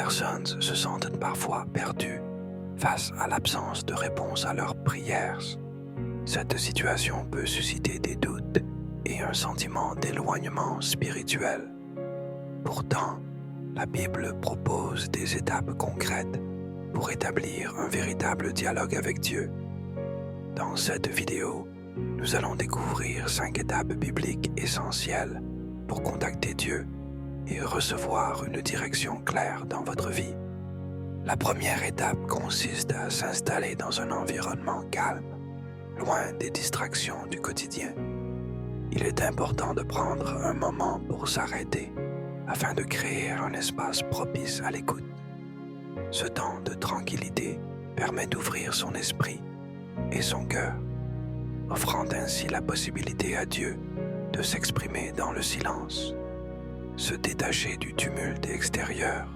personnes se sentent parfois perdues face à l'absence de réponse à leurs prières. Cette situation peut susciter des doutes et un sentiment d'éloignement spirituel. Pourtant, la Bible propose des étapes concrètes pour établir un véritable dialogue avec Dieu. Dans cette vidéo, nous allons découvrir 5 étapes bibliques essentielles pour contacter Dieu et recevoir une direction claire dans votre vie. La première étape consiste à s'installer dans un environnement calme, loin des distractions du quotidien. Il est important de prendre un moment pour s'arrêter afin de créer un espace propice à l'écoute. Ce temps de tranquillité permet d'ouvrir son esprit et son cœur, offrant ainsi la possibilité à Dieu de s'exprimer dans le silence. Se détacher du tumulte extérieur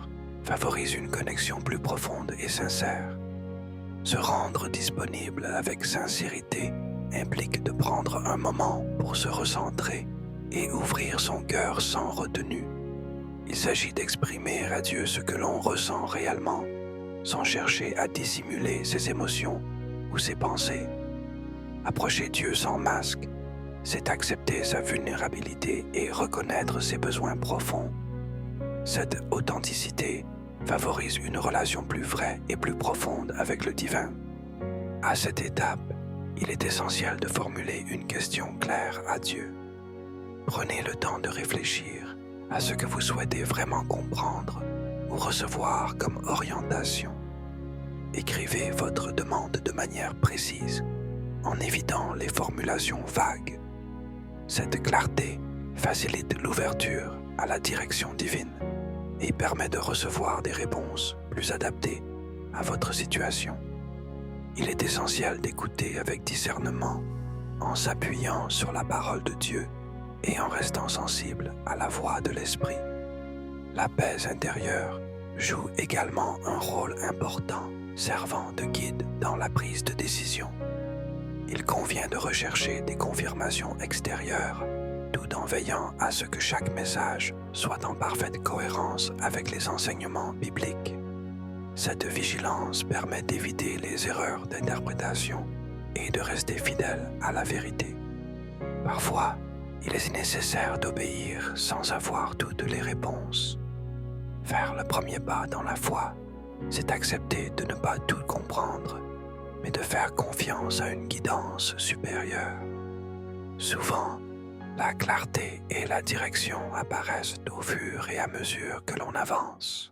favorise une connexion plus profonde et sincère. Se rendre disponible avec sincérité implique de prendre un moment pour se recentrer et ouvrir son cœur sans retenue. Il s'agit d'exprimer à Dieu ce que l'on ressent réellement, sans chercher à dissimuler ses émotions ou ses pensées. Approcher Dieu sans masque, c'est accepter sa vulnérabilité et reconnaître ses besoins profonds. Cette authenticité favorise une relation plus vraie et plus profonde avec le divin. À cette étape, il est essentiel de formuler une question claire à Dieu. Prenez le temps de réfléchir à ce que vous souhaitez vraiment comprendre ou recevoir comme orientation. Écrivez votre demande de manière précise, en évitant les formulations vagues. Cette clarté facilite l'ouverture à la direction divine et permet de recevoir des réponses plus adaptées à votre situation. Il est essentiel d'écouter avec discernement, en s'appuyant sur la parole de Dieu et en restant sensible à la voix de l'Esprit. La paix intérieure joue également un rôle important, servant de guide dans la prise de décision. Il convient de rechercher des confirmations extérieures, tout en veillant à ce que chaque message soit en parfaite cohérence avec les enseignements bibliques. Cette vigilance permet d'éviter les erreurs d'interprétation et de rester fidèle à la vérité. Parfois, il est nécessaire d'obéir sans avoir toutes les réponses. Faire le premier pas dans la foi, c'est accepter de ne pas tout comprendre, mais de faire confiance à une guidance supérieure. Souvent, la clarté et la direction apparaissent au fur et à mesure que l'on avance.